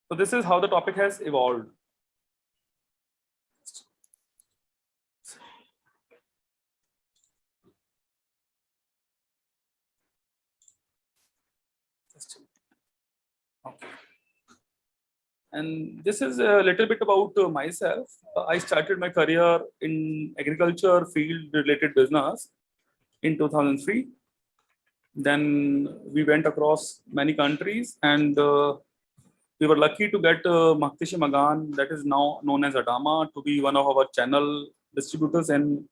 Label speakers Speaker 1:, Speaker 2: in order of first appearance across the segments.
Speaker 1: So this is how the topic has evolved. Okay. And this is a little bit about myself. I started my career in agriculture field related business in 2003. Then we went across many countries, and we were lucky to get Maktishi Magan, that is now known as Adama, to be one of our channel distributors in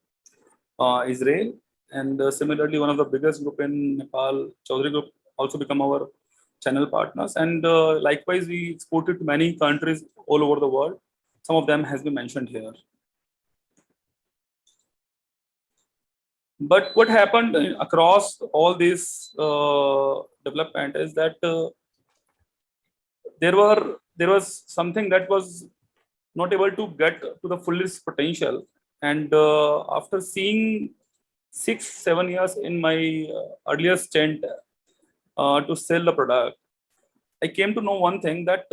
Speaker 1: Israel. And similarly, one of the biggest group in Nepal, Chaudhary Group, also become our channel partners. And likewise, we exported to many countries all over the world. Some of them has been mentioned here. But what happened across all this development is that there was something that was not able to get to the fullest potential. And after seeing 6-7 years in my earlier stint to sell the product, I came to know one thing, that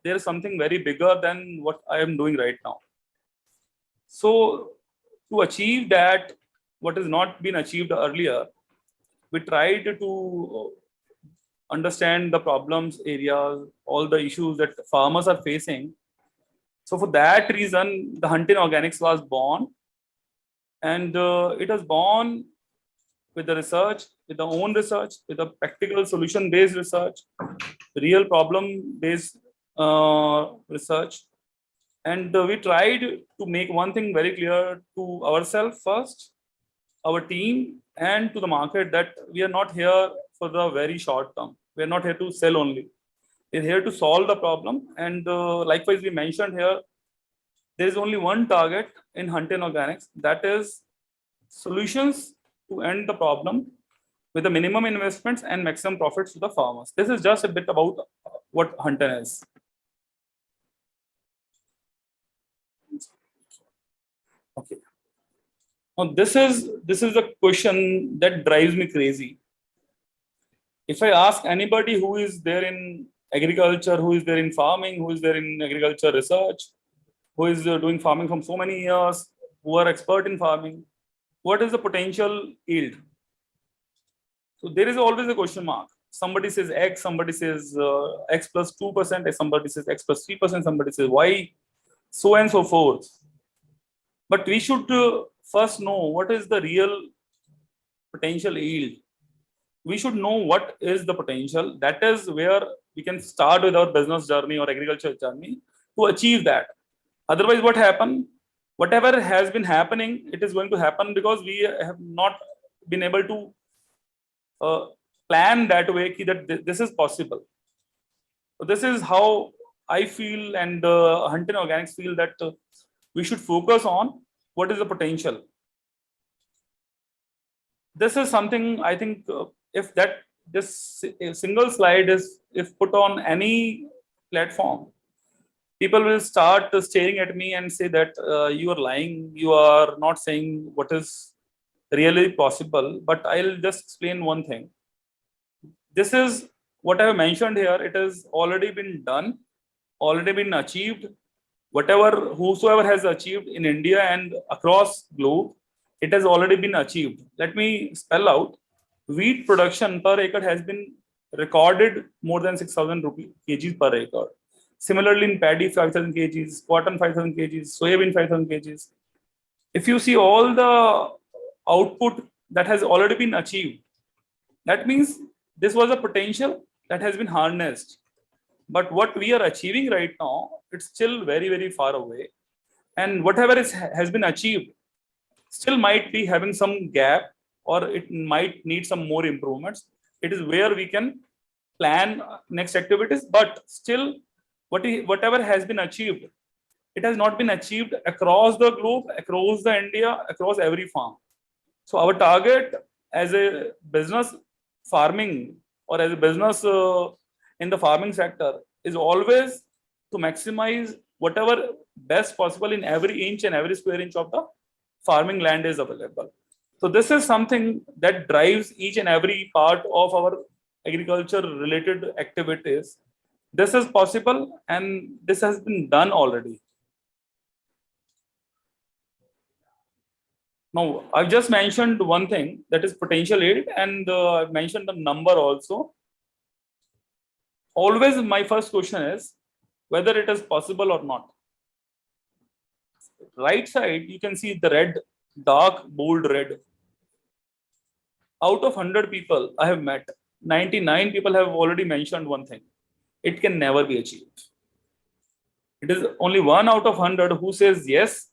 Speaker 1: there is something very bigger than what I am doing right now. So to achieve that, what has not been achieved earlier, we tried to understand the problems areas, all the issues that farmers are facing. So for that reason, the Huntin Organics was born, and it was born with the research, with the own research, with a practical solution-based research, real problem-based research. And we tried to make one thing very clear to ourselves first, our team, and to the market, that we are not here for the very short term. We are not here to sell only. We're here to solve the problem. And likewise, we mentioned here, there is only one target in Huntin Organics, that is solutions to end the problem with the minimum investments and maximum profits to the farmers. This is just a bit about what Huntin is. Okay. Now this is the question that drives me crazy. If I ask anybody who is there in agriculture, who is there in farming, who is there in agriculture research, who is doing farming from so many years, who are expert in farming, what is the potential yield? So there is always a question mark. Somebody says X, somebody says X plus 2%, somebody says X plus 3%, somebody says Y, so and so forth. But we should first know what is the real potential yield. We should know what is the potential. That is where we can start with our business journey or agriculture journey to achieve that. Otherwise, what happen? Whatever has been happening, it is going to happen because we have not been able to plan that way that this is possible. So this is how I feel, and Huntin Organics feel, that we should focus on what is the potential. This is something I think if this single slide is put on any platform, people will start staring at me and say that you are lying, you are not saying what is really possible. But I'll just explain one thing. This is what I have mentioned here. It has already been done, already been achieved. Whosoever has achieved in India and across globe, it has already been achieved. Let me spell out. Wheat production per acre has been recorded more than 6,000 kgs per acre. Similarly, in paddy, 5,000 kgs, cotton 5,000 kgs, soybean 5,000 kgs. If you see all the output that has already been achieved, that means this was a potential that has been harnessed. But what we are achieving right now, it's still very, very far away. And whatever has been achieved still might be having some gap, or it might need some more improvements. It is where we can plan next activities. But still, whatever has been achieved, it has not been achieved across the globe, across the India, across every farm. So our target as a business farming, or as a business in the farming sector, is always to maximize whatever best possible in every inch and every square inch of the farming land is available. So this is something that drives each and every part of our agriculture related activities. This is possible and this has been done already. Now, I've just mentioned one thing, that is potential yield, and I've mentioned the number also. Always my first question is whether it is possible or not. Right side, you can see the red, dark, bold red. Out of 100 people I have met, 99 people have already mentioned one thing. It can never be achieved. It is only 1 out of 100 who says yes,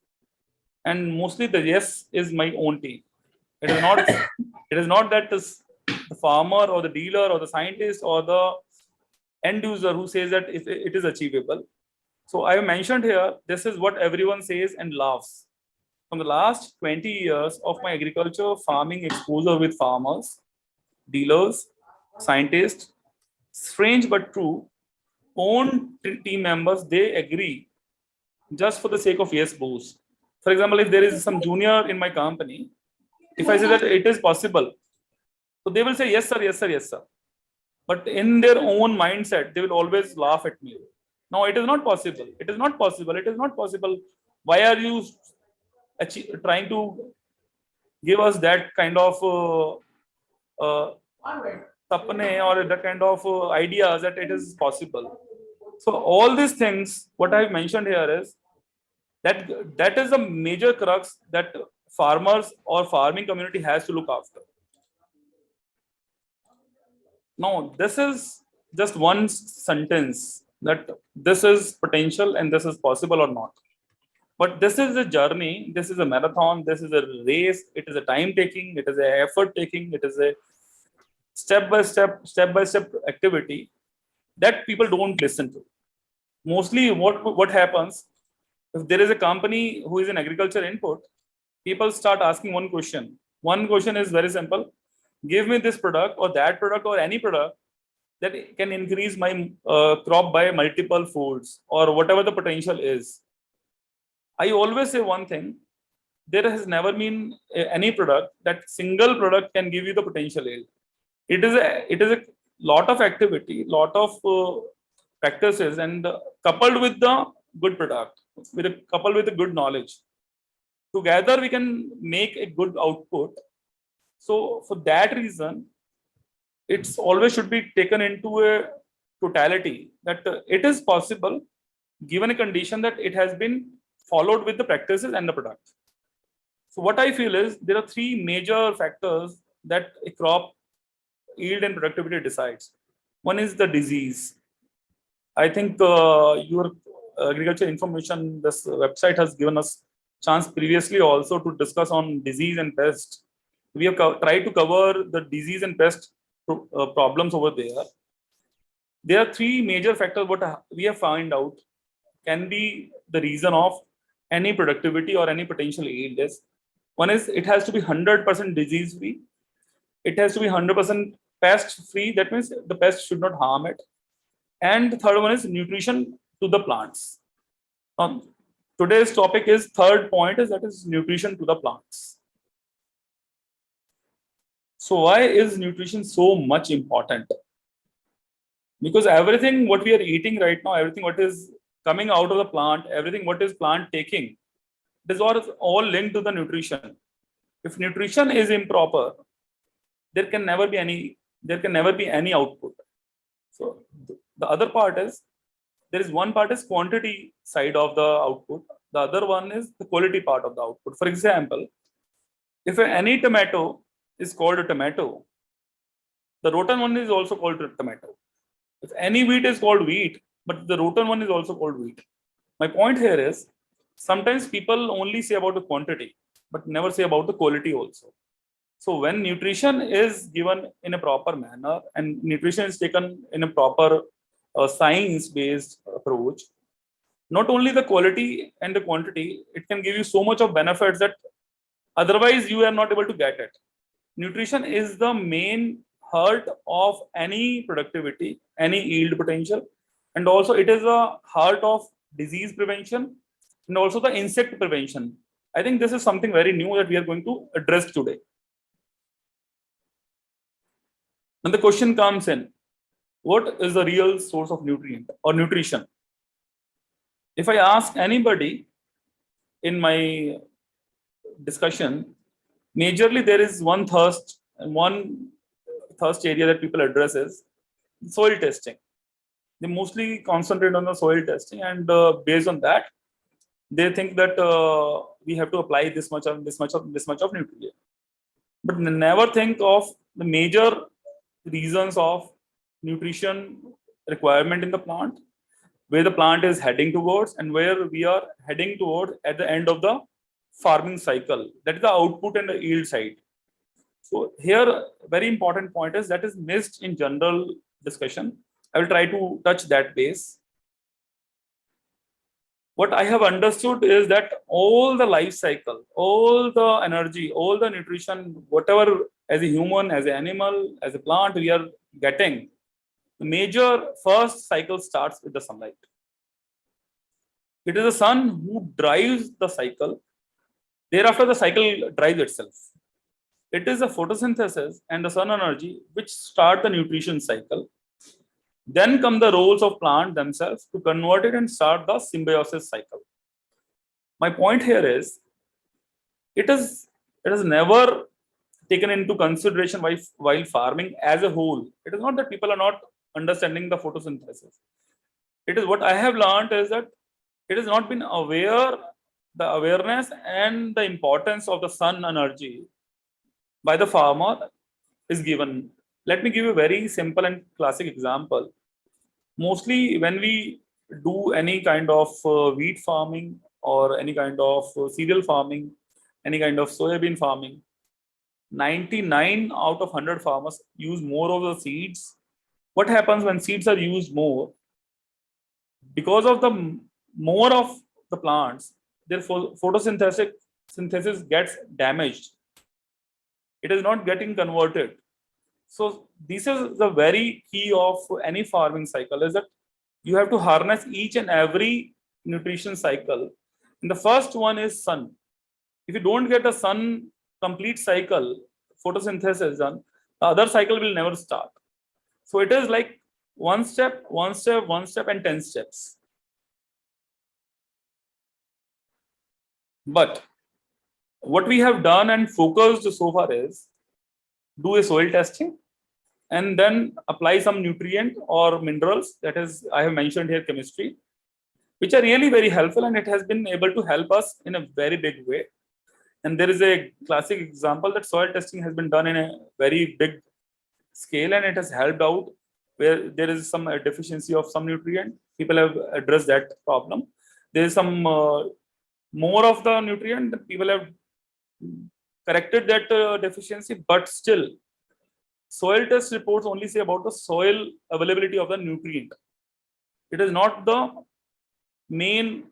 Speaker 1: and mostly the yes is my own team. It is not. It is not that the farmer or the dealer or the scientist or the end user who says that if it is achievable. So I have mentioned here, this is what everyone says and laughs. From the last 20 years of my agriculture farming exposure with farmers, dealers, scientists, strange but true, own team members, they agree just for the sake of yes bows. For example, if there is some junior in my company, if I say that it is possible, so they will say yes sir, yes sir, yes sir. But in their own mindset, they will always laugh at me. No, it is not possible. It is not possible. It is not possible. Why are you trying to give us that kind of tapne or that kind of ideas that it is possible? So all these things, what I've mentioned here is that is a major crux that farmers or farming community has to look after. Now, this is just one sentence that this is potential and this is possible or not. But this is a journey, this is a marathon, this is a race, it is a time taking, it is a effort taking, it is a step by step activity that people don't listen to. Mostly what happens, if there is a company who is in agriculture input, people start asking one question. One question is very simple. Give me this product or any product that can increase my crop by multiple folds or whatever the potential is. I always say one thing. There has never been any product that single product can give you the potential yield. It is a lot of activity, lot of practices, and coupled with the good product, coupled with the good knowledge. Together we can make a good output. So for that reason, it's always should be taken into a totality that it is possible given a condition that it has been followed with the practices and the product. So what I feel is there are three major factors that a crop yield and productivity decides. One is the disease. I think your agriculture information, this website has given us chance previously also to discuss on disease and pest. We have tried to cover the disease and pest problems over there. There are three major factors what we have found out can be the reason of any productivity or any potential yield is. One is it has to be 100% disease free. It has to be 100% pest free. That means the pest should not harm it. And the third one is nutrition to the plants. Today's topic is third point is that is nutrition to the plants. So why is nutrition so much important? Because everything what we are eating right now, everything what is coming out of the plant, everything what is plant taking, it is all linked to the nutrition. If nutrition is improper, there can never be any output. So the other part is there is one part is quantity side of the output. The other one is the quality part of the output. For example, if any tomato is called a tomato, the rotten one is also called a tomato. If any wheat is called wheat, but the rotten one is also called wheat. My point here is sometimes people only say about the quantity, but never say about the quality also. So when nutrition is given in a proper manner and nutrition is taken in a proper science-based approach, not only the quality and the quantity, it can give you so much of benefits that otherwise you are not able to get it. Nutrition is the main heart of any productivity, any yield potential, and also it is a heart of disease prevention and also the insect prevention. I think this is something very new that we are going to address today. Then the question comes in, What is the real source of nutrient or nutrition? If I ask anybody in my discussion, majorly there is one thirst and one thirst area that people address is soil testing. They mostly concentrate on the soil testing, and based on that, they think that we have to apply this much of this much of nutrient, but never think of the major reasons of nutrition requirement in the plant, where the plant is heading towards and where we are heading toward at the end of the farming cycle. That is the output and the yield side. So here, very important point is that is missed in general discussion. I will try to touch that base. What I have understood is that all the life cycle, all the energy, all the nutrition, whatever as a human, as an animal, as a plant we are getting, the major first cycle starts with the sunlight. It is the sun who drives the cycle. Thereafter, the cycle drives itself. It is the photosynthesis and the sun energy which start the nutrition cycle. Then come the roles of plant themselves to convert it and start the symbiosis cycle. My point here is, it is never taken into consideration while farming as a whole. It is not that people are not understanding the photosynthesis. It is what I have learned is that it has not been aware, the awareness and the importance of the sun energy by the farmer is given. Let me give you a very simple and classic example. Mostly when we do any kind of wheat farming or any kind of cereal farming, any kind of soybean farming, 99 out of 100 farmers use more of the seeds. What happens when seeds are used more? Because of the more of the plants, their photosynthesis gets damaged. It is not getting converted. So this is the very key of any farming cycle, is that you have to harness each and every nutrition cycle. And the first one is sun. If you don't get the sun complete cycle, photosynthesis done, the other cycle will never start. So it is like one step, and 10 steps. But what we have done and focused so far is do a soil testing and then apply some nutrient or minerals, that is, I have mentioned here chemistry, which are really very helpful, and it has been able to help us in a very big way. And there is a classic example that soil testing has been done in a very big scale, and it has helped out where there is some deficiency of some nutrient. People have addressed that problem. There is some more of the nutrient, people have corrected that deficiency, but still soil test reports only say about the soil availability of the nutrient. It is not the main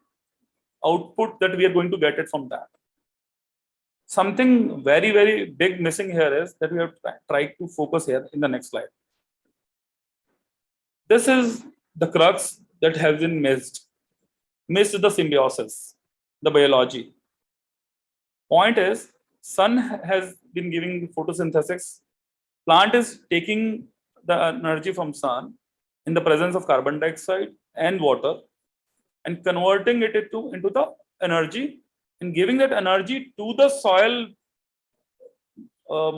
Speaker 1: output that we are going to get it from that. Something very, very big missing here is that we have tried to focus here in the next slide. This is the crux that has been missed. Missed the symbiosis, the biology. Point is, sun has been giving photosynthesis. Plant is taking the energy from sun in the presence of carbon dioxide and water and converting it into the energy and giving that energy to the soil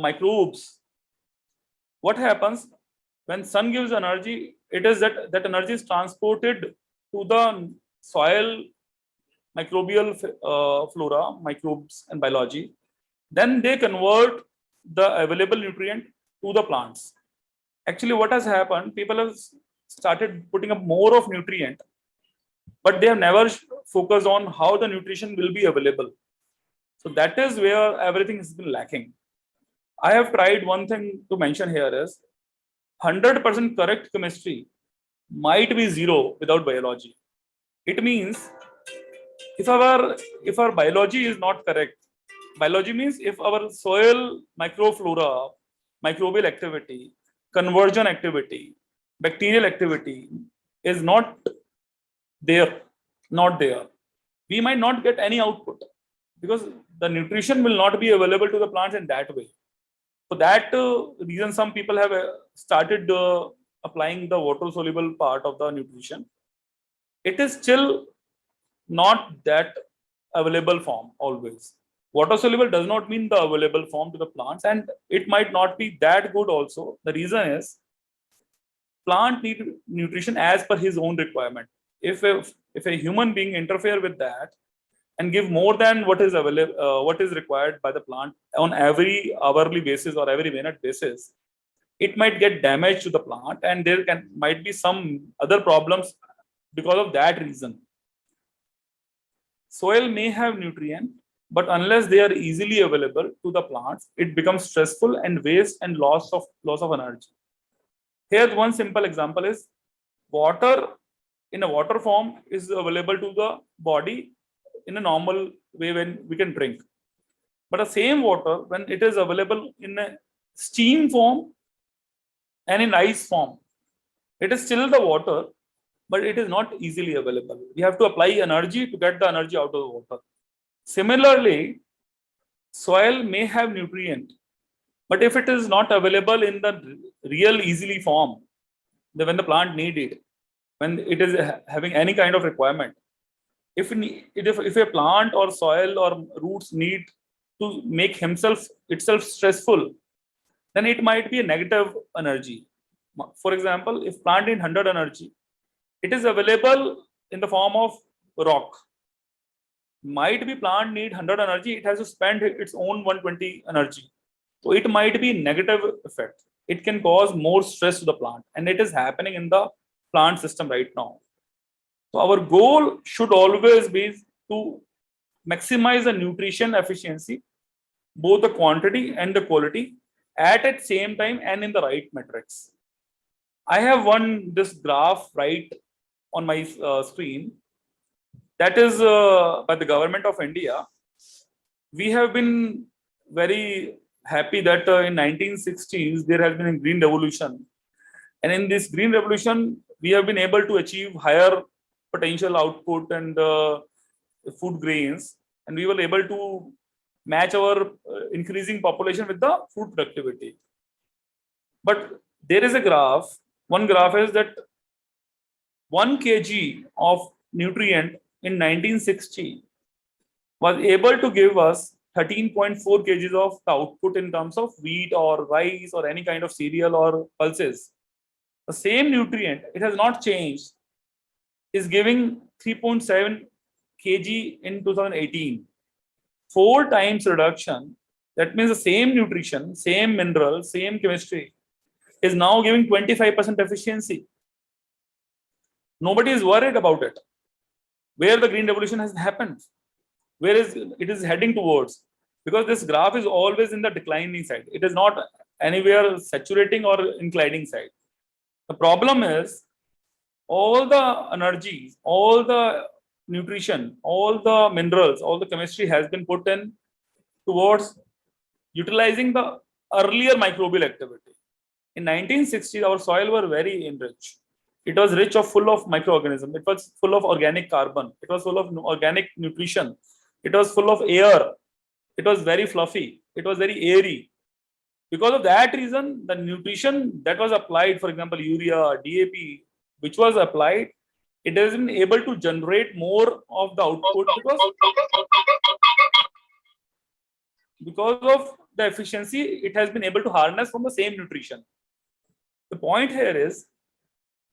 Speaker 1: microbes. What happens when sun gives energy? It is that energy is transported to the soil microbial flora, microbes and biology. Then they convert the available nutrient to the plants. Actually, what has happened, people have started putting up more of nutrient, but they have never focused on how the nutrition will be available. So that is where everything has been lacking. I have tried one thing to mention here is 100% correct chemistry might be zero without biology. It means if our biology is not correct, biology means if our soil microflora, microbial activity, conversion activity, bacterial activity is not there, we might not get any output because the nutrition will not be available to the plants in that way. For that reason, some people have started applying the water soluble part of the nutrition, it is still not that available form always. Water soluble does not mean the available form to the plants, and it might not be that good also. The reason is plant need nutrition as per his own requirement. If a human being interfere with that and give more than what is available, what is required by the plant on every hourly basis or every minute basis, it might get damage to the plant, and there might be some other problems because of that reason. Soil may have nutrient, but unless they are easily available to the plants, it becomes stressful and waste and loss of energy. Here, one simple example is water in a water form is available to the body in a normal way when we can drink. But the same water, when it is available in a steam form and in ice form, it is still the water, but it is not easily available. We have to apply energy to get the energy out of the water. Similarly, soil may have nutrient, but if it is not available in the real easily form, when the plant need it, when it is having any kind of requirement, if a plant or soil or roots need to make itself stressful, then it might be a negative energy. For example, if plant need 100 energy, it is available in the form of rock. Might be plant need 100 energy, it has to spend its own 120 energy. So it might be negative effect. It can cause more stress to the plant, and it is happening in the plant system right now. So our goal should always be to maximize the nutrition efficiency, both the quantity and the quality, at the same time and in the right metrics. I have this graph right on my screen. That is by the government of India. We have been very happy that in 1960s there has been a green revolution, and in this green revolution we have been able to achieve higher potential output and food grains, and we were able to match our increasing population with the food productivity. But there is a graph. One graph is that 1 kg of nutrient in 1960 was able to give us 13.4 kgs of the output in terms of wheat or rice or any kind of cereal or pulses. The same nutrient, it has not changed, is giving 3.7 kg in 2018. 4 times reduction. That means the same nutrition, same mineral, same chemistry is now giving 25% efficiency. Nobody is worried about it. Where the green revolution has happened, where it is heading towards, because this graph is always in the declining side. It is not anywhere saturating or inclining side. The problem is all the energies, all the nutrition, all the minerals, all the chemistry has been put in towards utilizing the earlier microbial activity. In 1960s, our soil were very enriched. It was rich of full of microorganisms. It was full of organic carbon. It was full of organic nutrition. It was full of air. It was very fluffy. It was very airy. Because of that reason, the nutrition that was applied, for example, urea, DAP, which was applied, it has been able to generate more of the output because of the efficiency it has been able to harness from the same nutrition. The point here is,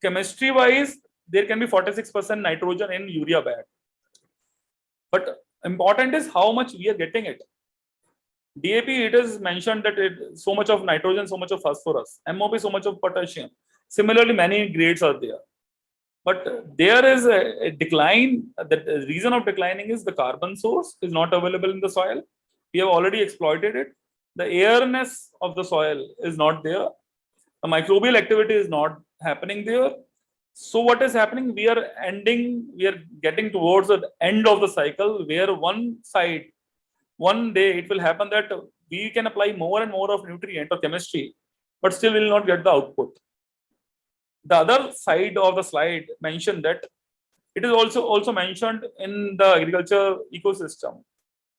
Speaker 1: chemistry wise, there can be 46% nitrogen in urea bag. But important is how much we are getting it. DAP, it is mentioned that it so much of nitrogen, so much of phosphorus. MOP, so much of potassium. Similarly, many grades are there. But there is a decline. The reason of declining is the carbon source is not available in the soil. We have already exploited it. The airness of the soil is not there. The microbial activity is not happening there. So what is happening? We are getting towards the end of the cycle where one day it will happen that we can apply more and more of nutrient or chemistry, but still will not get the output. The other side of the slide mentioned that it is also mentioned in the agriculture ecosystem.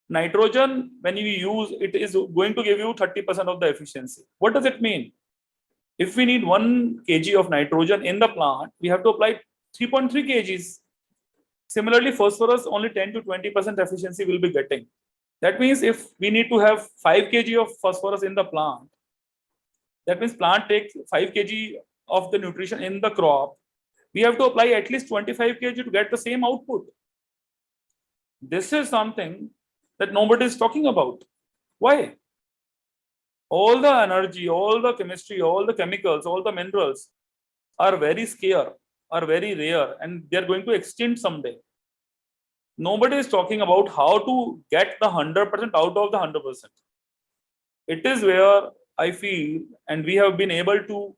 Speaker 1: Nitrogen, when you use it, is going to give you 30% of the efficiency. What does it mean? If we need 1 kg of nitrogen in the plant, we have to apply 3.3 kgs. Similarly, phosphorus, only 10 to 20% efficiency will be getting. That means if we need to have 5 kg of phosphorus in the plant, that means plant takes 5 kg of the nutrition in the crop. We have to apply at least 25 kg to get the same output. This is something that nobody is talking about. Why? All the energy, all the chemistry, all the chemicals, all the minerals are very scarce, are very rare, and they are going to extinct someday. Nobody is talking about how to get the 100% out of the 100%. It is where I feel, and we have been able to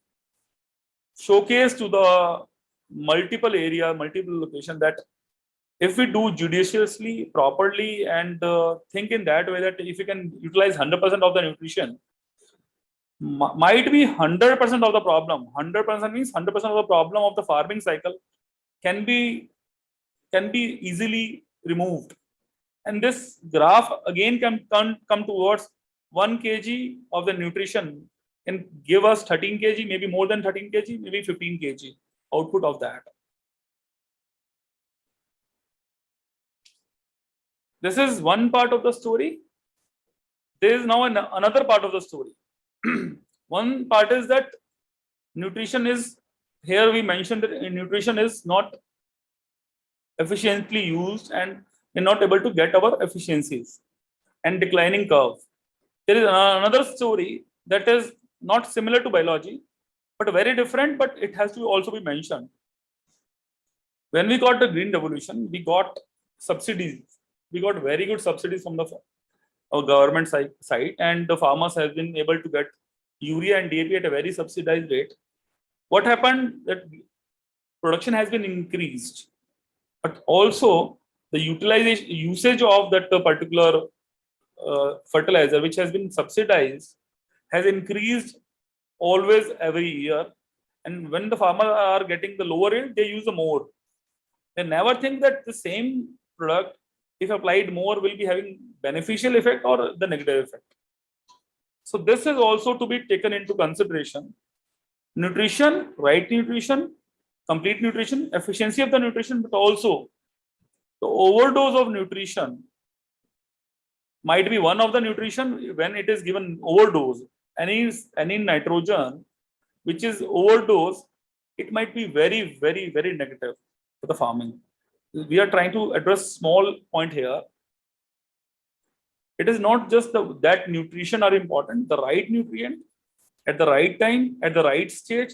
Speaker 1: showcase to the multiple area, multiple location, that if we do judiciously, properly, and think in that way, that if we can utilize 100% of the nutrition, might be 100% of the problem. 100% means 100% of the problem of the farming cycle can be easily removed. And this graph again can come towards 1 kg of the nutrition and give us 13 kg, maybe more than 13 kg, maybe 15 kg output of that. This is one part of the story. There is now another part of the story. One part is that nutrition is, here we mentioned that nutrition is not efficiently used and we're not able to get our efficiencies and declining curve. There is another story that is not similar to biology, but very different, but it has to also be mentioned. When we got the green revolution, we got subsidies. We got very good subsidies from the government side, and the farmers have been able to get urea and DAP at a very subsidized rate. What happened, that production has been increased, but also the usage of that particular fertilizer, which has been subsidized, has increased always every year. And when the farmers are getting the lower yield, they use the more. They never think that the same product, if applied more, will be having beneficial effect or the negative effect. So this is also to be taken into consideration. Nutrition, right nutrition, complete nutrition, efficiency of the nutrition, but also the overdose of nutrition might be one of the nutrition. When it is given overdose, any nitrogen which is overdose, it might be very, very, very negative for the farming. We are trying to address small point here. It is not just that nutrition are important, the right nutrient at the right time, at the right stage.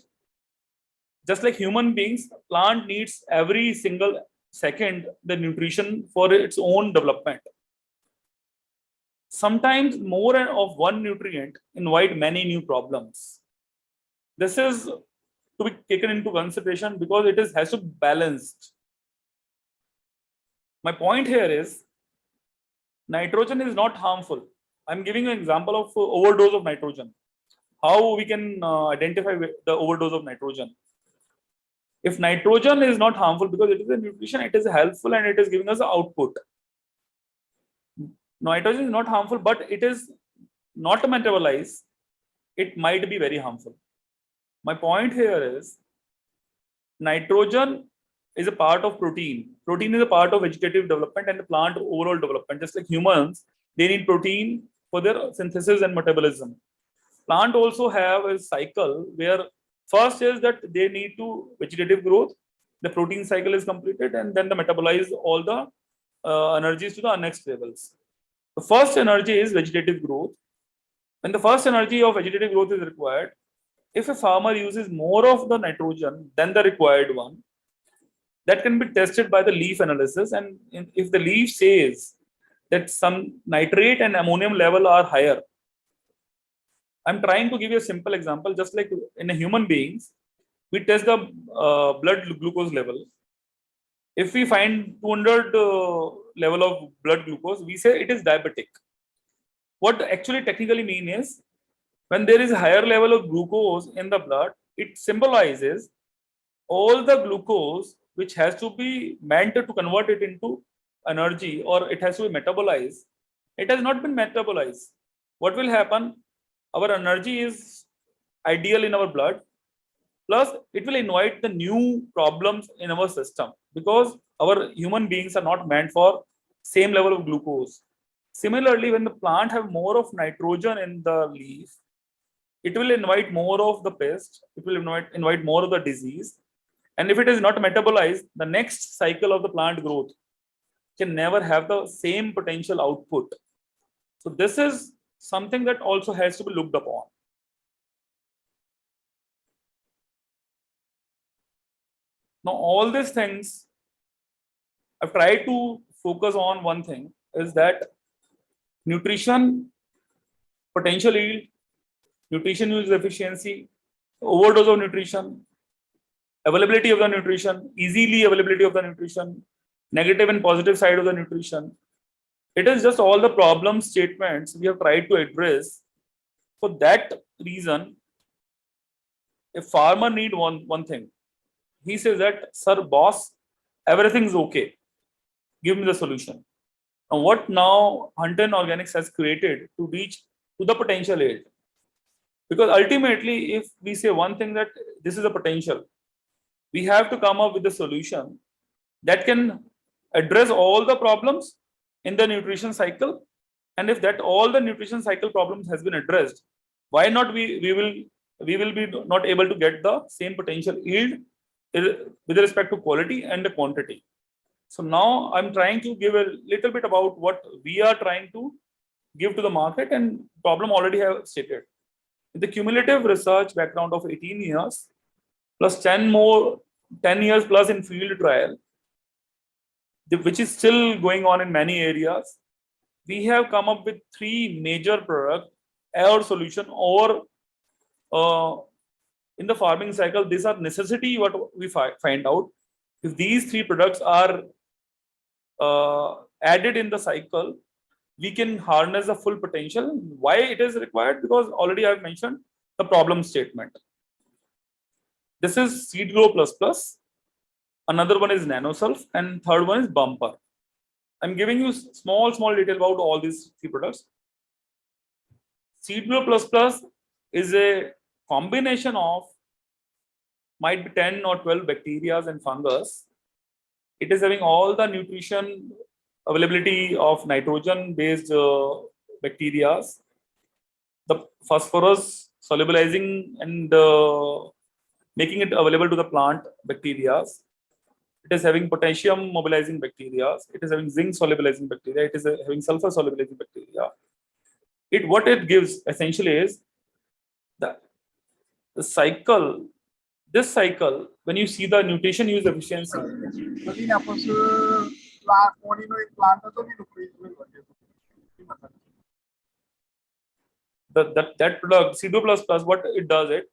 Speaker 1: Just like human beings, plant needs every single second the nutrition for its own development. Sometimes more of one nutrient invite many new problems. This is to be taken into consideration because it has to be balanced. My point here is nitrogen is not harmful. I'm giving you an example of overdose of nitrogen. How we can identify the overdose of nitrogen. If nitrogen is not harmful because it is a nutrition, it is helpful and it is giving us output. Nitrogen is not harmful, but it is not metabolized. It might be very harmful. My point here is nitrogen is a part of protein. Protein is a part of vegetative development and the plant overall development. Just like humans, they need protein for their synthesis and metabolism. Plant also have a cycle where first is that they need to vegetative growth. The protein cycle is completed and then they metabolize all the energies to the next levels. The first energy is vegetative growth. When the first energy of vegetative growth is required, if a farmer uses more of the nitrogen than the required one, that can be tested by the leaf analysis. And if the leaf says that some nitrate and ammonium level are higher, I'm trying to give you a simple example. Just like in a human beings, we test the blood glucose level. If we find 200 level of blood glucose, we say it is diabetic. What actually technically mean is, when there is a higher level of glucose in the blood, it symbolizes all the glucose which has to be meant to convert it into energy, or it has to be metabolized. It has not been metabolized. What will happen? Our energy is ideal in our blood. Plus, it will invite the new problems in our system because our human beings are not meant for same level of glucose. Similarly, when the plant have more of nitrogen in the leaf, it will invite more of the pest. It will invite more of the disease. And if it is not metabolized, the next cycle of the plant growth can never have the same potential output. So this is something that also has to be looked upon. Now, all these things, I've tried to focus on one thing is that nutrition, potential yield, nutrition use efficiency, overdose of nutrition, availability of the nutrition, easily availability of the nutrition, negative and positive side of the nutrition. It is just all the problem statements we have tried to address. For that reason, a farmer need one thing. He says that, sir, boss, everything's okay. Give me the solution. And what now Hunter Organics has created to reach to the potential yield. Because ultimately, if we say one thing that this is a potential, we have to come up with a solution that can address all the problems in the nutrition cycle. And if that all the nutrition cycle problems has been addressed, why not we will be not able to get the same potential yield with respect to quality and the quantity. So now I'm trying to give a little bit about what we are trying to give to the market, and problem already have stated. The cumulative research background of 18 years plus 10 years plus in field trial, which is still going on in many areas, we have come up with 3 major product or solution or in the farming cycle. These are necessity what we find out. If these 3 products are added in the cycle, we can harness the full potential. Why it is required? Because already I've mentioned the problem statement. This is Seed Grow Plus Plus. Another one is NanoSulf, and third one is Bumper. I'm giving you small detail about all these 3 products. Seed Grow Plus Plus is a combination of might be 10 or 12 bacteria and fungus. It is having all the nutrition availability of nitrogen based bacteria, the phosphorus solubilizing and making it available to the plant bacteria. It is having potassium mobilizing bacteria. It is having zinc solubilizing bacteria. It is having sulfur solubilizing bacteria. What it gives essentially is that the cycle, this cycle, when you see the nutrition use efficiency. That product CO plus plus, what it does it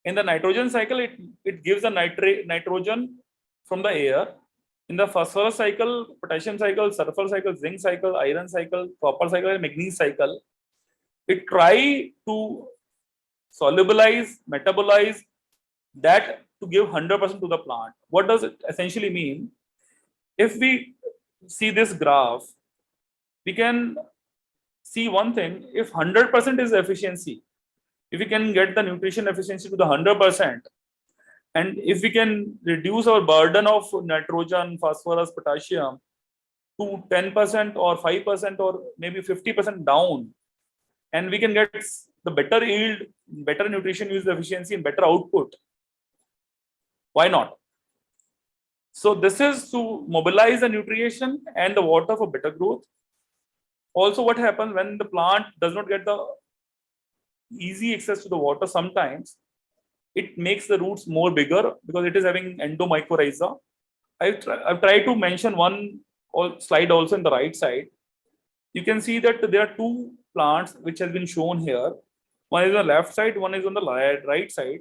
Speaker 1: in the nitrogen cycle, it gives the nitrogen from the air. In the phosphorus cycle, potassium cycle, sulfur cycle, zinc cycle, iron cycle, copper cycle, and manganese cycle, it try to solubilize, metabolize that to give 100% to the plant. What does it essentially mean? If we see this graph, we can see one thing. If 100% is efficiency, if we can get the nutrition efficiency to the 100%, and if we can reduce our burden of nitrogen, phosphorus, potassium to 10% or 5% or maybe 50% down, and we can get the better yield, better nutrition use efficiency, and better output, why not? So this is to mobilize the nutrition and the water for better growth. Also, what happens when the plant does not get the easy access to the water, sometimes it makes the roots more bigger because it is having endomycorrhiza. I've tried to mention one slide also in the right side. You can see that there are 2 plants which has been shown here. One is on the left side, one is on the right side.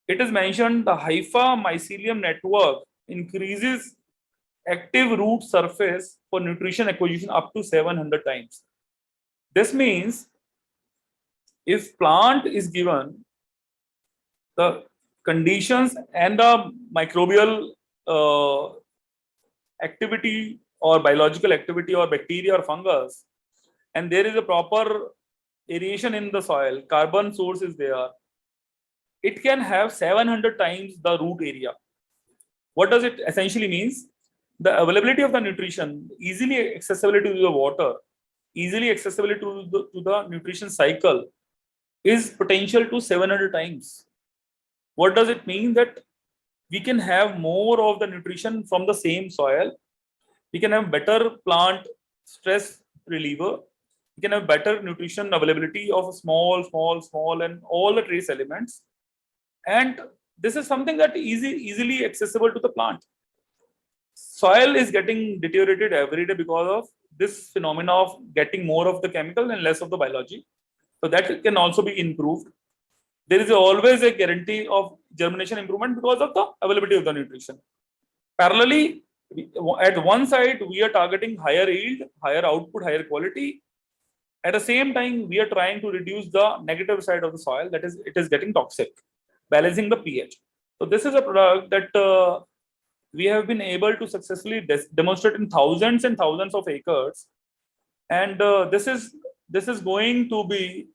Speaker 1: It is mentioned the hypha mycelium network increases active root surface for nutrition acquisition up to 700 times. This means if plant is given the conditions and the microbial activity or biological activity or bacteria or fungus, and there is a proper aeration in the soil, carbon source is there, it can have 700 times the root area. What does it essentially means? The availability of the nutrition, easily accessibility to the water, easily accessibility to the nutrition cycle is potential to 700 times. What does it mean? That we can have more of the nutrition from the same soil. We can have better plant stress reliever. We can have better nutrition availability of small, and all the trace elements. And this is something that easily accessible to the plant. Soil is getting deteriorated every day because of this phenomena of getting more of the chemical and less of the biology. So that can also be improved. There is always a guarantee of germination improvement because of the availability of the nutrition. Parallelly, at one side, we are targeting higher yield, higher output, higher quality. At the same time, we are trying to reduce the negative side of the soil, that is, it is getting toxic, balancing the pH. So this is a product that we have been able to successfully demonstrate in thousands and thousands of acres. And this is going to be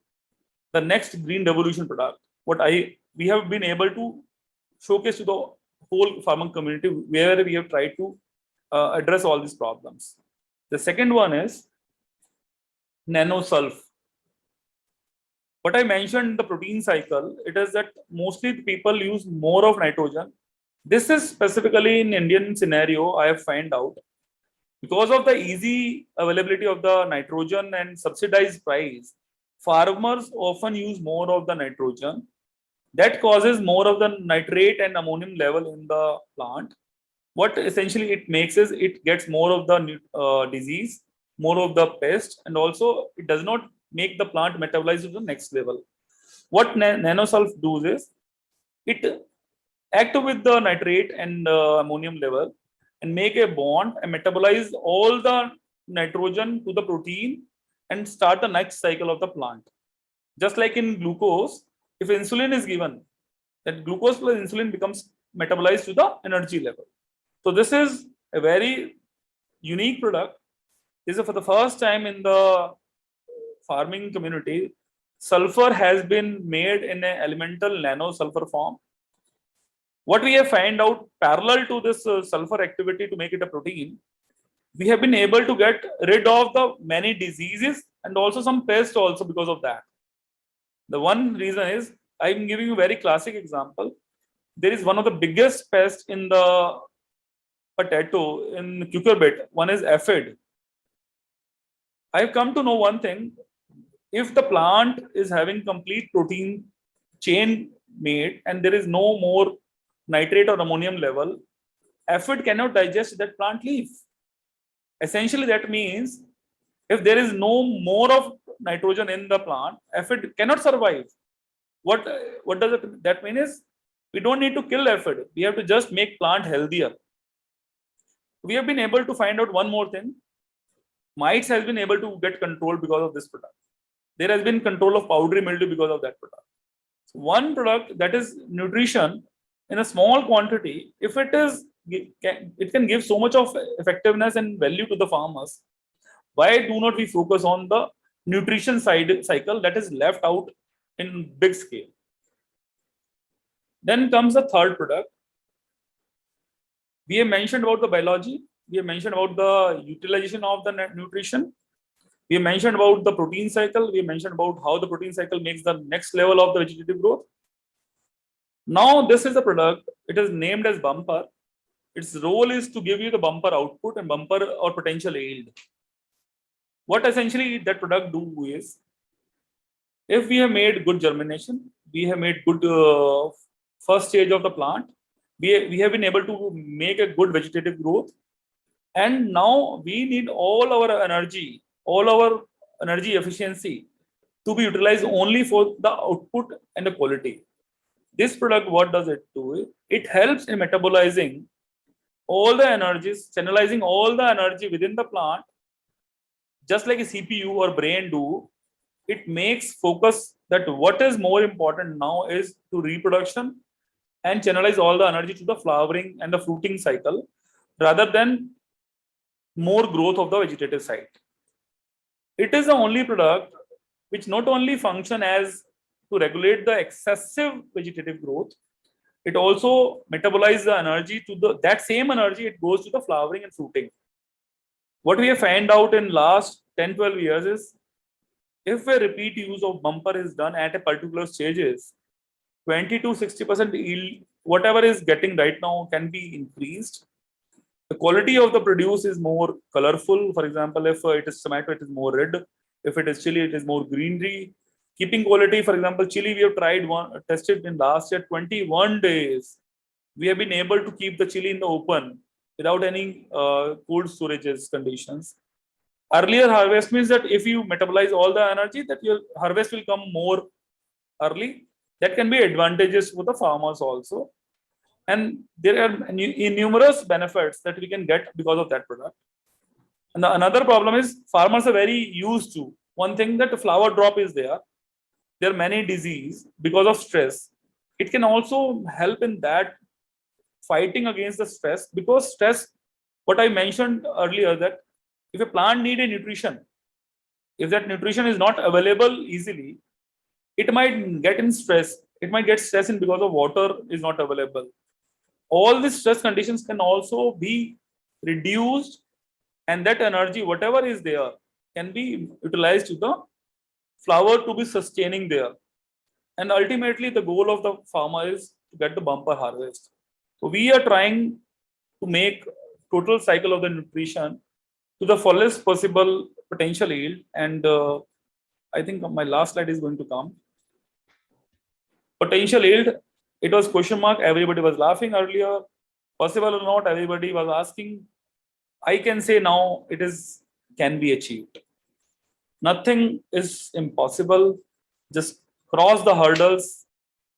Speaker 1: the next green revolution product. We have been able to showcase to the whole farming community where we have tried to address all these problems. The second one is nanosulf. What I mentioned, the protein cycle, it is that mostly people use more of nitrogen. This is specifically in Indian scenario, I have found out. Because of the easy availability of the nitrogen and subsidized price, farmers often use more of the nitrogen. That causes more of the nitrate and ammonium level in the plant. What essentially it makes is it gets more of the disease, more of the pest, and also it does not make the plant metabolize to the next level. What nanosulf does is it act with the nitrate and ammonium level and make a bond and metabolize all the nitrogen to the protein and start the next cycle of the plant. Just like in glucose, if insulin is given, that glucose plus insulin becomes metabolized to the energy level. So this is a very unique product. This is for the first time in the farming community. Sulfur has been made in an elemental nano sulfur form. What we have found out parallel to this sulfur activity to make it a protein, we have been able to get rid of the many diseases and also some pests also because of that. The one reason is, I'm giving you a very classic example. There is one of the biggest pests in the potato, in cucurbit. One is aphid. I've come to know one thing. If the plant is having complete protein chain made and there is no more nitrate or ammonium level, aphid cannot digest that plant leaf. Essentially, that means if there is no more of nitrogen in the plant, aphid cannot survive. What does that mean is, we don't need to kill aphid. We have to just make plant healthier. We have been able to find out one more thing. Mites has been able to get control because of this product. There has been control of powdery mildew because of that product. So one product that is nutrition in a small quantity, if it can give so much of effectiveness and value to the farmers, why do not we focus on the nutrition cycle that is left out in big scale? Then comes the third product. We have mentioned about the biology. We have mentioned about the utilization of the nutrition. We have mentioned about the protein cycle. We have mentioned about how the protein cycle makes the next level of the vegetative growth. Now this is the product. It is named as bumper. Its role is to give you the bumper output and bumper or potential yield. What essentially that product do is, if we have made good germination, we have made good first stage of the plant, we have been able to make a good vegetative growth, and now we need all our energy efficiency to be utilized only for the output and the quality. This product, what does it do? It helps in metabolizing all the energies, channelizing all the energy within the plant, just like a CPU or brain do. It makes focus that what is more important now is to reproduction and channelize all the energy to the flowering and the fruiting cycle rather than more growth of the vegetative side. It is the only product which not only function as to regulate the excessive vegetative growth. It also metabolizes the energy to that same energy, it goes to the flowering and fruiting. What we have found out in last 10-12 years is if a repeat use of bumper is done at a particular stages, 20 to 60% yield, whatever is getting right now, can be increased. The quality of the produce is more colorful. For example, if it is tomato, it is more red. If it is chili, it is more greenery. Keeping quality, for example, chili, we have tested in last year, 21 days. We have been able to keep the chili in the open without any cold storages conditions. Earlier harvest means that if you metabolize all the energy, that your harvest will come more early. That can be advantageous for the farmers also. And there are numerous benefits that we can get because of that product. And another problem is farmers are very used to one thing, that the flower drop is there. There are many diseases because of stress. It can also help in that fighting against the stress, because stress, what I mentioned earlier, that if a plant need a nutrition, if that nutrition is not available easily, it might get in stress. It might get stress in because of water is not available. All these stress conditions can also be reduced, and that energy, whatever is there, can be utilized to the flower to be sustaining there. And ultimately, the goal of the farmer is to get the bumper harvest. So we are trying to make total cycle of the nutrition to the fullest possible potential yield. And I think my last slide is going to come. Potential yield, it was question mark. Everybody was laughing earlier. Possible or not, everybody was asking. I can say now it is can be achieved. Nothing is impossible. Just cross the hurdles.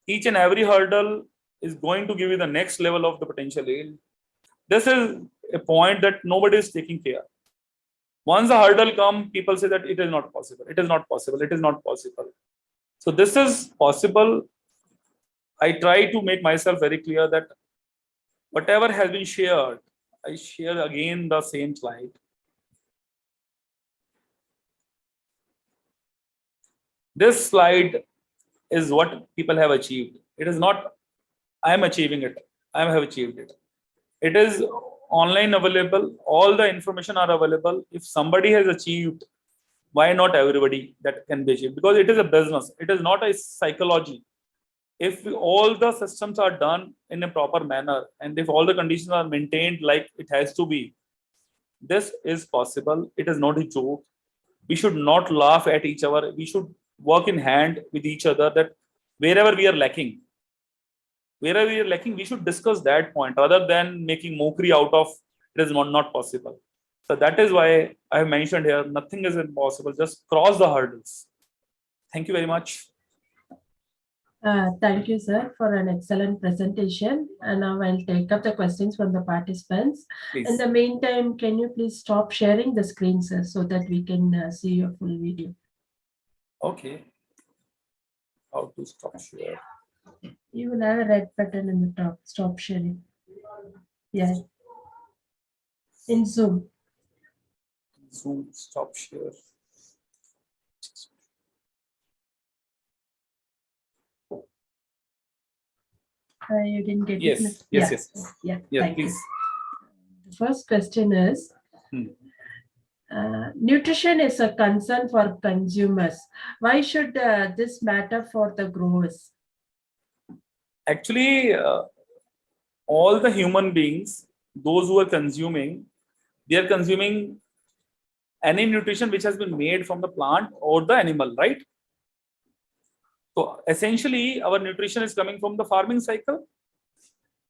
Speaker 1: Each and every hurdle is going to give you the next level of the potential yield. This is a point that nobody is taking care. Once a hurdle comes, people say that it is not possible. It is not possible. It is not possible. So this is possible. I try to make myself very clear that whatever has been shared, I share again the same slide. This slide is what people have achieved. It is not I am achieving it. I have achieved it. It is online available. All the information are available. If somebody has achieved, why not everybody that can be achieved? Because it is a business. It is not a psychology. If all the systems are done in a proper manner, and if all the conditions are maintained like it has to be, this is possible. It is not a joke. We should not laugh at each other. We should work in hand with each other, that wherever we are lacking, we should discuss that point rather than making mockery out of it is not possible. So that is why I have mentioned here, nothing is impossible. Just cross the hurdles. Thank you very much.
Speaker 2: Thank you, sir, for an excellent presentation. And now I'll take up the questions from the participants.
Speaker 1: Please.
Speaker 2: In the meantime, can you please stop sharing the screen, sir, so that we can see your full video?
Speaker 1: Okay. How to stop share?
Speaker 2: You will have a red button in the top. Stop sharing. Yeah. In Zoom.
Speaker 1: Zoom, stop share.
Speaker 2: You didn't get
Speaker 1: yes.
Speaker 2: it?
Speaker 1: Yes.
Speaker 2: Yeah.
Speaker 1: Yeah,
Speaker 2: thank
Speaker 1: please.
Speaker 2: You. The first question is, nutrition is a concern for consumers. Why should this matter for the growers?
Speaker 1: Actually, all the human beings, those who are consuming, they are consuming any nutrition which has been made from the plant or the animal, right? So essentially, our nutrition is coming from the farming cycle.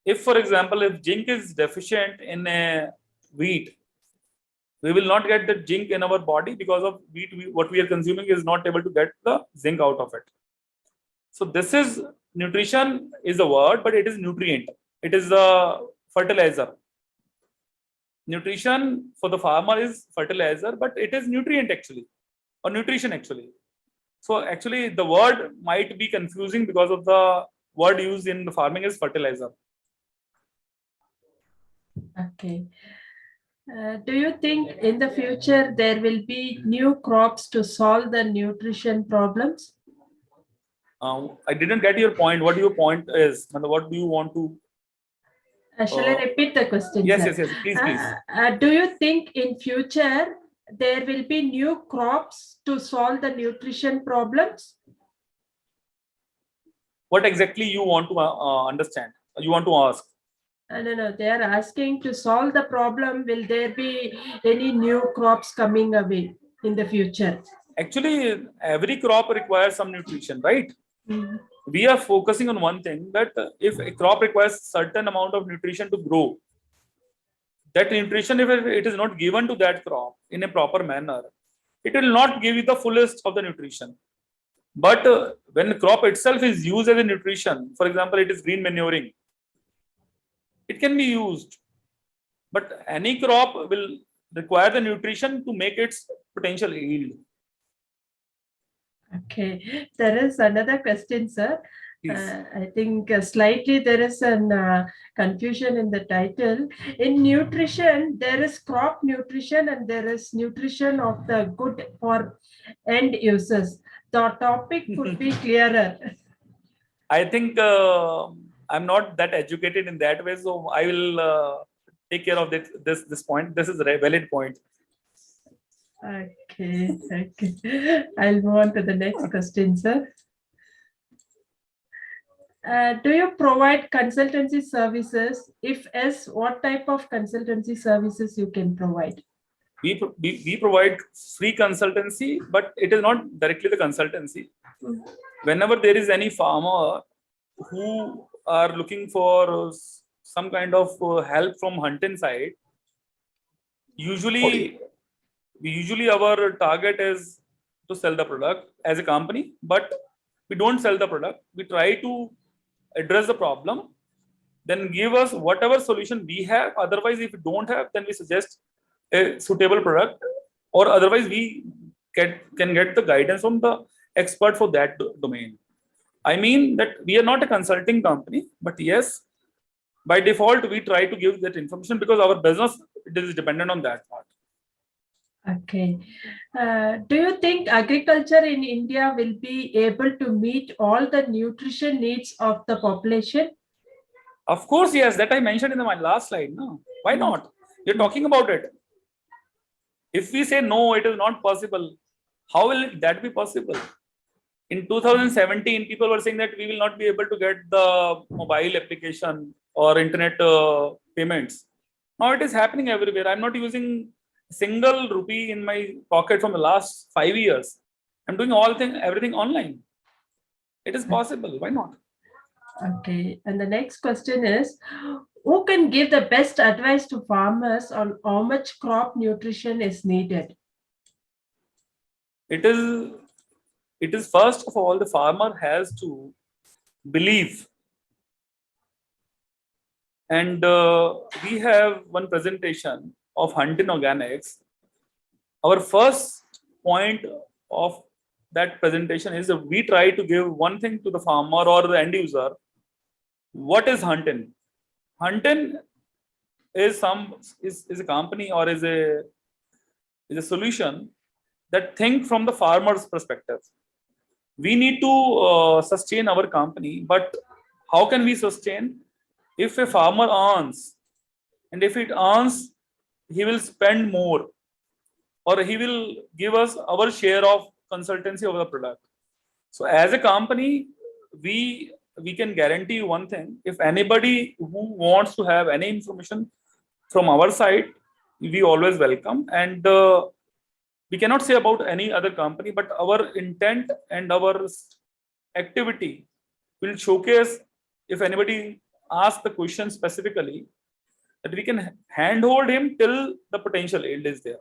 Speaker 1: If, for example, if zinc is deficient in a wheat, we will not get the zinc in our body because of wheat. What we are consuming is not able to get the zinc out of it. So this is nutrition is a word, but it is nutrient. It is a fertilizer. Nutrition for the farmer is fertilizer, but it is nutrient actually, or nutrition actually. So actually the word might be confusing because of the word used in the farming is fertilizer.
Speaker 2: Okay. Do you think in the future there will be new crops to solve the nutrition problems?
Speaker 1: I didn't get your point. What your point is? And what do you want to?
Speaker 2: Shall I repeat the question,
Speaker 1: Yes,
Speaker 2: sir?
Speaker 1: yes, yes. Please, please.
Speaker 2: Do you think in future there will be new crops to solve the nutrition problems?
Speaker 1: What exactly you want to understand? You want to ask?
Speaker 2: No. They are asking to solve the problem. Will there be any new crops coming away in the future?
Speaker 1: Actually, every crop requires some nutrition, right?
Speaker 2: Mhm.
Speaker 1: We are focusing on one thing, that if a crop requires certain amount of nutrition to grow, that nutrition, if it is not given to that crop in a proper manner, it will not give you the fullest of the nutrition. But when the crop itself is used as a nutrition, for example, it is green manuring, it can be used. But any crop will require the nutrition to make its potential yield.
Speaker 2: Okay, there is another question, sir.
Speaker 1: Please.
Speaker 2: I think slightly there is an confusion in the title. In nutrition, there is crop nutrition and there is nutrition of the good for end users. The topic could be clearer.
Speaker 1: I think I'm not that educated in that way, so I will take care of this point. This is a valid point.
Speaker 2: Okay. I'll move on to the next question, sir. Do you provide consultancy services? If yes, what type of consultancy services you can provide?
Speaker 1: We provide free consultancy, but it is not directly the consultancy. Whenever there is any farmer who are looking for some kind of help from hunting side, usually our target is to sell the product as a company, but we don't sell the product. We try to address the problem, then give us whatever solution we have. Otherwise, if we don't have, then we suggest a suitable product, or otherwise we can get the guidance from the expert for that domain. I mean that we are not a consulting company, but yes, by default we try to give that information because our business is dependent on that part.
Speaker 2: Okay. Do you think agriculture in India will be able to meet all the nutrition needs of the population?
Speaker 1: Of course, yes, that I mentioned in my last slide. No, why not? You're talking about it. If we say no, it is not possible, how will that be possible? In 2017, people were saying that we will not be able to get the mobile application or internet payments. Now it is happening everywhere. I'm not using single rupee in my pocket from the last 5 years. I'm doing everything online. It is possible. Why not?
Speaker 2: Okay. And the next question is, who can give the best advice to farmers on how much crop nutrition is needed?
Speaker 1: It is first of all, the farmer has to believe. And we have one presentation of Huntin Organics. Our first point of that presentation is that we try to give one thing to the farmer or the end user. What is Huntin? Huntin is a company, or is a solution that think from the farmer's perspective. We need to sustain our company, but how can we sustain? If a farmer earns, and if it earns, he will spend more, or he will give us our share of consultancy of the product. So as a company, we can guarantee you one thing: if anybody who wants to have any information from our side, we always welcome. And we cannot say about any other company, but our intent and our activity will showcase, if anybody asks the question specifically, that we can handhold him till the potential yield is there.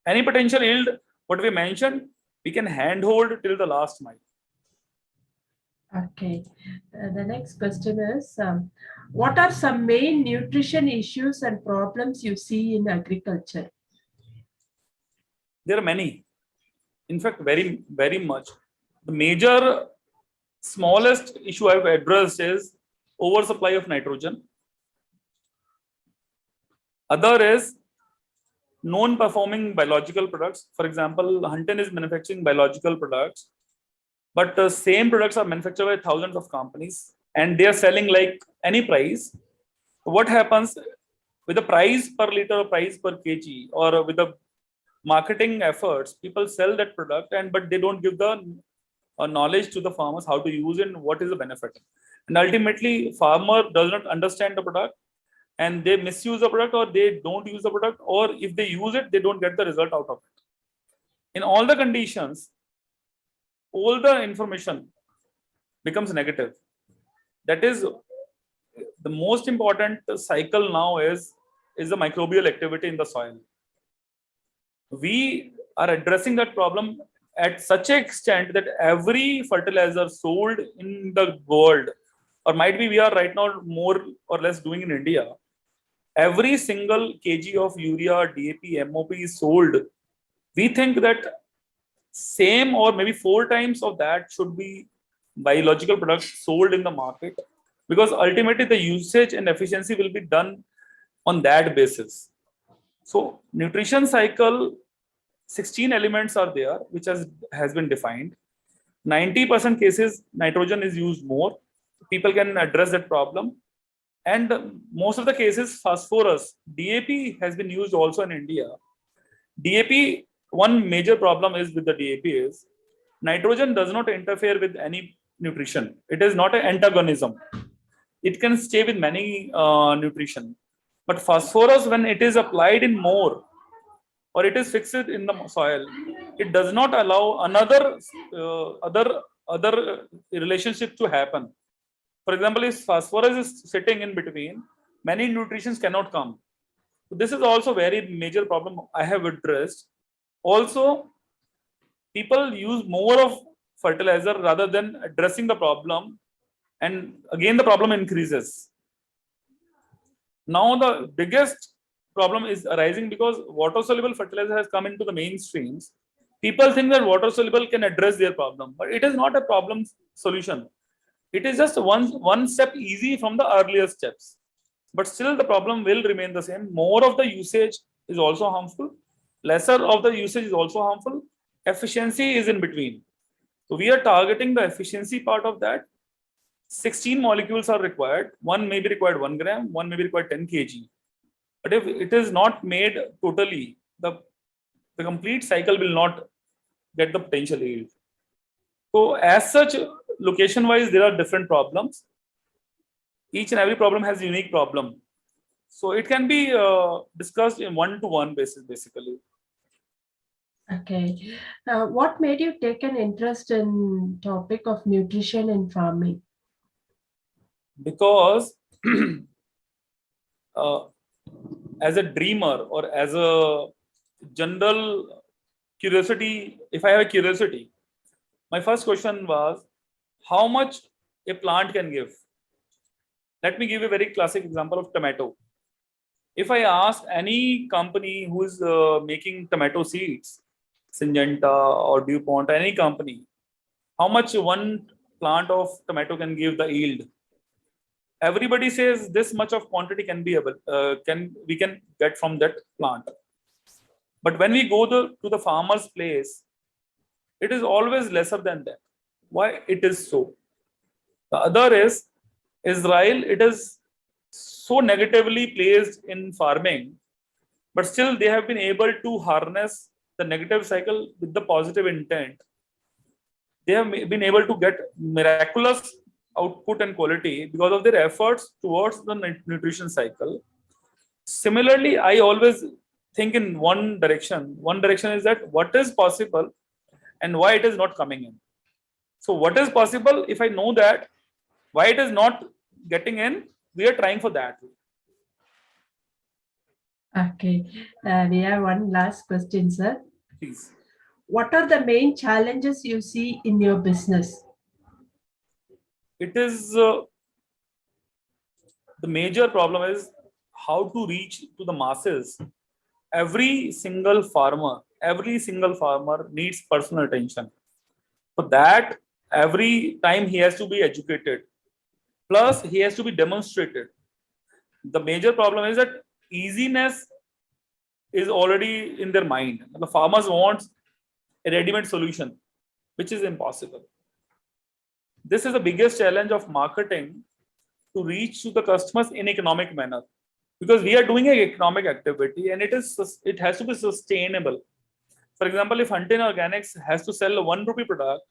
Speaker 1: Any potential yield, what we mentioned, we can handhold till the last mile.
Speaker 2: Okay. The next question is, what are some main nutrition issues and problems you see in agriculture?
Speaker 1: There are many. In fact, very, very much. The major, smallest issue I've addressed is oversupply of nitrogen. Other is non-performing biological products. For example, Hunton is manufacturing biological products but the same products are manufactured by thousands of companies and they are selling like any price. What happens with the price per liter, price per kg, or with the marketing efforts, people sell that product and but they don't give the knowledge to the farmers how to use it and what is the benefit. And ultimately, farmer does not understand the product and they misuse the product or they don't use the product, or if they use it, they don't get the result out of it. In all the conditions, all the information becomes negative. That is the most important cycle now is the microbial activity in the soil. We are addressing that problem at such an extent that every fertilizer sold in the world, or might be we are right now more or less doing in India, every single kg of urea, DAP, MOP is sold. We think that same or maybe 4 times of that should be biological products sold in the market, because ultimately the usage and efficiency will be done on that basis. So nutrition cycle, 16 elements are there, which has been defined. 90% cases, nitrogen is used more. People can address that problem. And most of the cases, phosphorus, DAP has been used also in India. DAP, one major problem is with the DAP is nitrogen does not interfere with any nutrition. It is not an antagonism. It can stay with many nutrition. But phosphorus, when it is applied in more, or it is fixed in the soil, it does not allow another other relationship to happen. For example, if phosphorus is sitting in between, many nutrients cannot come. So this is also very major problem I have addressed. Also, people use more of fertilizer rather than addressing the problem, and again the problem increases. Now the biggest problem is arising because water soluble fertilizer has come into the mainstreams. People think that water soluble can address their problem, but it is not a problem solution. It is just one step easy from the earlier steps, but still the problem will remain the same. More of the usage is also harmful, lesser of the usage is also harmful, efficiency is in between. So we are targeting the efficiency part of that. 16 molecules are required. One may be required 1 gram, one may be required 10 kg. But if it is not made totally, the complete cycle will not get the potential yield. So as such, location wise, there are different problems. Each and every problem has a unique problem. So it can be discussed in one-to-one basis, basically.
Speaker 2: Okay. What made you take an interest in topic of nutrition in farming?
Speaker 1: Because as a dreamer or as a general curiosity, if I have a curiosity, my first question was how much a plant can give. Let me give you a very classic example of tomato. If I ask any company who is making tomato seeds, Syngenta or DuPont, any company, how much one plant of tomato can give the yield, everybody says this much of quantity can be able we can get from that plant. But when we go to the farmer's place, it is always lesser than that. Why it is so? The other is Israel. It is so negatively placed in farming, but still they have been able to harness the negative cycle with the positive intent. They have been able to get miraculous output and quality because of their efforts towards the nutrition cycle. Similarly, I always think in one direction. One direction is that what is possible and why it is not coming in. So what is possible, if I know that, why it is not getting in, we are trying for that.
Speaker 2: Okay. We have one last question, sir.
Speaker 1: Please.
Speaker 2: What are the main challenges you see in your business?
Speaker 1: It is the major problem is how to reach to the masses. Every single farmer needs personal attention. For that, every time he has to be educated. Plus, he has to be demonstrated. The major problem is that easiness is already in their mind. The farmers want a ready-made solution, which is impossible. this is the biggest challenge of marketing, to reach to the customers in economic manner, because we are doing an economic activity and it has to be sustainable. For example, if Huntin Organics has to sell a 1 rupee product,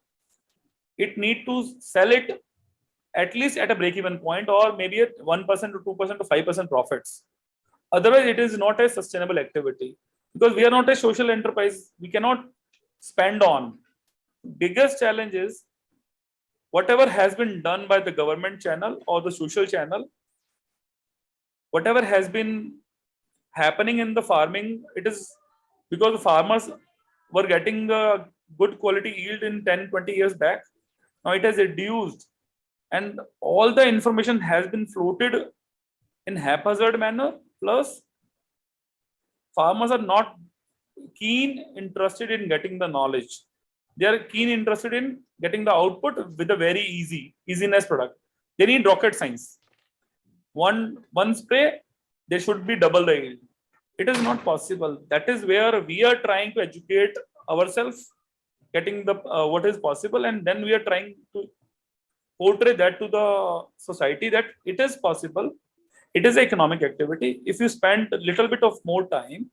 Speaker 1: it need to sell it at least at a break-even point, or maybe at 1% to 2% to 5% profits. Otherwise, it is not a sustainable activity, because we are not a social enterprise. We cannot spend on. Biggest challenge is whatever has been done by the government channel or the social channel, whatever has been happening in the farming, it is because the farmers were getting a good quality yield in 10-20 years back. Now it has reduced, and all the information has been floated in haphazard manner. Plus, farmers are not interested in getting the knowledge. They are interested in getting the output with a very easiness product. They need rocket science. One spray, they should be double the yield. It is not possible. That is where we are trying to educate ourselves, getting the what is possible, and then we are trying to portray that to the society that it is possible. It is an economic activity. If you spend a little bit of more time,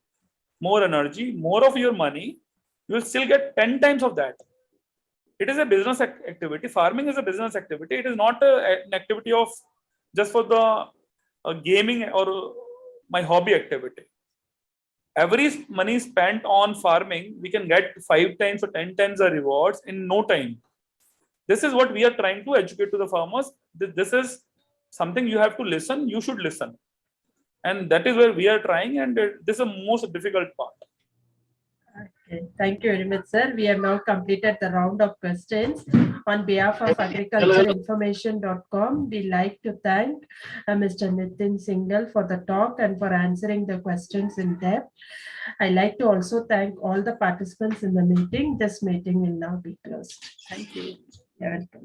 Speaker 1: more energy, more of your money, you will still get 10 times of that. It is a business activity. Farming is a business activity. It is not an activity of just for the gaming or my hobby activity. Every money spent on farming, we can get 5 times or 10 times the rewards in no time. This is what we are trying to educate to the farmers. This is something you have to listen. You should listen. And that is where we are trying, and this is the most difficult part.
Speaker 2: Okay, thank you very much, sir. We have now completed the round of questions. On behalf of agricultureinformation.com, we like to thank Mr. Nitin Singhal for the talk and for answering the questions in depth. I like to also thank all the participants in the meeting. This meeting will now be closed.
Speaker 1: Thank you.
Speaker 2: You're welcome.